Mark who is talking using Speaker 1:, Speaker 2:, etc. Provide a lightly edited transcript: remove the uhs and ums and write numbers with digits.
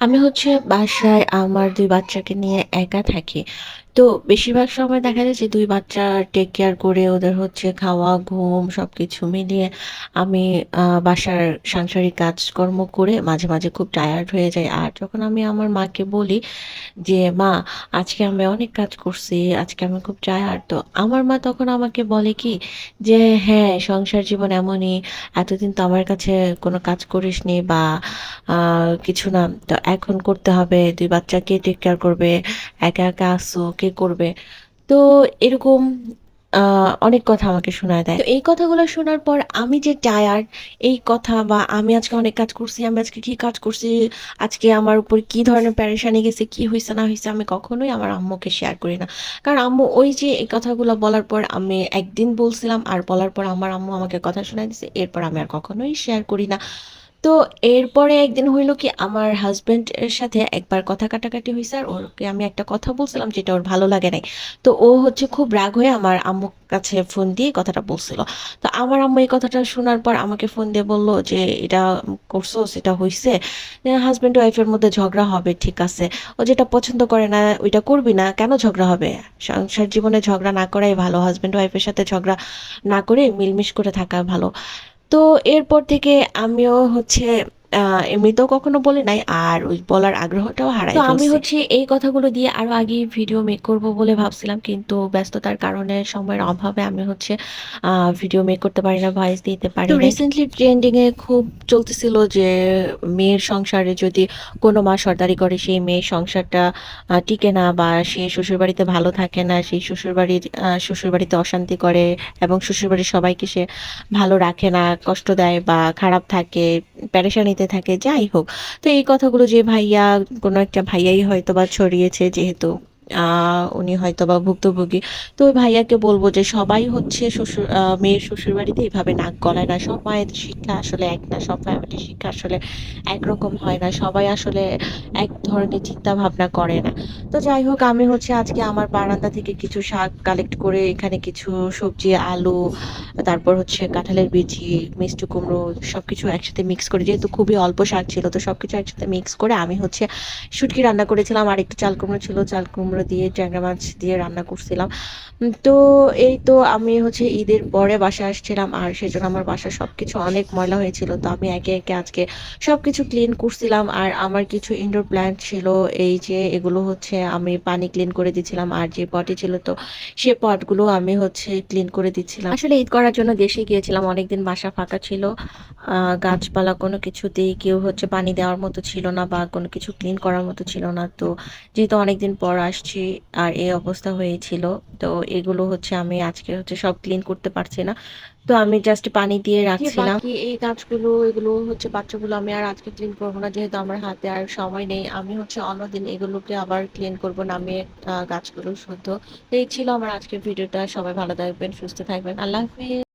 Speaker 1: আমি হচ্ছে বাসায় আমার ২ বাচ্চাকে নিয়ে একা থাকি। তো বেশিরভাগ সময় দেখা যায় যে ২ বাচ্চা টেক কেয়ার করে ওদের হচ্ছে খাওয়া, ঘুম সবকিছু মিলিয়ে আমি বাসার সাংসারিক কাজকর্ম করে মাঝে, মাঝে খুব টায়ার্ড হয়ে যাই। আর যখন আমি আমার মাকে বলি যে, "মা আজকে আমি অনেক কাজ করছি, আজকে আমি খুব টায়ার্ড।" তো আমার মা তখন আমাকে বলে কি যে, "হ্যাঁ, সংসার জীবন এমনই। এতদিন তো আমার কাছে কোনো কাজ করিসনি বা আ কিছু না। তো এখন করতে হবে। ২ বাচ্চা কে টেক কেয়ার করবে? একা, একা আছো, কে করবে?" তো এরকম আ অনেক কথা আমাকে শোনায় দেয়। তো এই কথাগুলো শোনার পর আমি যে টায়ার্ড এই কথা বা আমি আজকে অনেক কাজ করছি, আমি আজকে কি কাজ করছি, আজকে আমার উপর কি ধরনের পেরেশানি গেছে, কি হইছে না হইছে আমি কখনোই আমার আম্মুকে শেয়ার করি না। কারণ আম্মু ওই যে এই কথাগুলো বলার পর আমি একদিন বলছিলাম আর বলার পর আমার আম্মু আমাকে কথা শোনায় দিছে। এরপর আমি আর কখনোই শেয়ার করি না। তো এরপরে একদিন হইল কি আমার হাসব্যান্ড এর সাথে একবার কথা কাটাকাটি হইছে আর ওকে আমি একটা কথা বলছিলাম যেটা ওর ভালো লাগে নাই। তো ও হচ্ছে খুব রাগ হয়ে আমার আম্মুর কাছে ফোন দিয়ে কথাটা বলছিল। তো আমার আম্মু এই কথাটা শোনার পর আমাকে ফোন দিয়ে বলল যে, "এটা করছোস, এটা হইছে। হাসব্যান্ড ওয়াইফ এর মধ্যে ঝগড়া হবে ঠিক আছে। ও যেটা পছন্দ করে না ওইটা করবি না। কেন ঝগড়া হবে? সংসার জীবনে ঝগড়া না করাই ভালো। হাসব্যান্ড ওয়াইফ এর সাথে ঝগড়া না করে মিলমিশ করে থাকা ভালো।" তো এরপর থেকে আমিও হচ্ছে আ এমনিতেও কখনো বলি নাই। আর ওই বলার আগ্রহটাও হারায় আমি
Speaker 2: ফেলছি।
Speaker 1: হচ্ছে এই কথাগুলো দিয়ে আরো আগে ভিডিও মেক করব বলে ভাবছিলাম। কিন্তু ব্যস্ততার কারণে সময়ের অভাবে আমি হচ্ছে আ ভিডিও মেক করতে পারি না, ভয়েস দিতে
Speaker 2: তো
Speaker 1: পারি নাই। রিসেন্টলি ট্রেন্ডিং এ খুব চলতেছিল যে মেয়ের সংসারে যদি কোনো মা সর্দারি করে সেই মেয়ের সংসারটা টিকে না বা সে শ্বশুরবাড়িতে ভালো থাকে না। সেই শ্বশুরবাড়িতে অশান্তি করে এবং শ্বশুরবাড়ির সবাইকে সে ভালো রাখে না, কষ্ট দেয় বা খারাপ থাকে, পেরেশানিতে থাকে, যাই হোক। তো এই কথাগুলো যে ভাইয়া কোনো একটা ভাইয়াই হয়তোবা ছড়িয়েছে যেহেতু আ উনি হয়তোবা ভুক্তভোগী। তো ওই ভাইয়াকে বলব যে সবাই হচ্ছে মেয়ের শ্বশুরবাড়িতে এভাবে নাক গলায় না। সব মায়ের শিক্ষা আসলে এক না। সব ফ্যামিলির শিক্ষা আসলে একরকম হয় না। সবাই আসলে এক ধরনের চিন্তা ভাবনা করে না। তো যাই হোক আমি হচ্ছে আজকে আমার বারান্দা থেকে কিছু শাক কালেক্ট করে এখানে কিছু সবজি, আলু, তারপর হচ্ছে কাঁঠালের বিচি, মিষ্টি কুমড়ো সবকিছু একসাথে মিক্স করে যেহেতু খুবই অল্প শাক ছিল তো সবকিছু একসাথে মিক্স করে আমি হচ্ছে শুটকি রান্না করেছিলাম। আর একটু চাল কুমড়ো ছিল। চাল কুমড়ো দিয়ে ট্যাংরা মাছ দিয়ে রান্না করছিলাম। তো এই তো আমি হচ্ছে ঈদের পরে বাসায় আসছিলাম। আর সেজন্য আমার বাসার সবকিছু অনেক ময়লা হয়েছিল। তো আমি একে, একে আজকে সবকিছু ক্লিন করছিলাম। আর আমার কিছু ইনডোর প্ল্যান্ট ছিল। এই যে এগুলো হচ্ছে আমি পানি ক্লিন করে দিচ্ছিলাম। আর যে পটে ছিল তো সে পটগুলো আমি হচ্ছে ক্লিন করে দিচ্ছিলাম। আসলে ঈদ করার জন্য দেশে গিয়েছিলাম। অনেকদিন বাসা ফাঁকা ছিল। আ গাছপালা কোনো কিছুতেই কেউ হচ্ছে পানি দেওয়ার মতো ছিল না বা কোনো কিছু ক্লিন করার মতো ছিল না। তো যেহেতু অনেকদিন পর আসছি আর এই অবস্থা হয়েছিল। তো এগুলো হচ্ছে আমি আজকে হচ্ছে সব ক্লিন করতে পারছি না। তো আমি জাস্ট পানি দিয়ে যে রাখছিলাম। বাকি এই কাজগুলো এগুলো হচ্ছে বাচ্চাগুলো আমি আর আজকে ক্লিন করব না। যেহেতু আমার হাতে আর সময় নেই। আমি হচ্ছে অন্যদিন এগুলোকে আবার ক্লিন করব নামিয়ে গাছগুলো শুদ্ধ। তো এই ছিল আমার আজকের ভিডিওটা। সবাই ভালো থাকবেন, সুস্থ থাকবেন। আল্লাহ হাফেজ।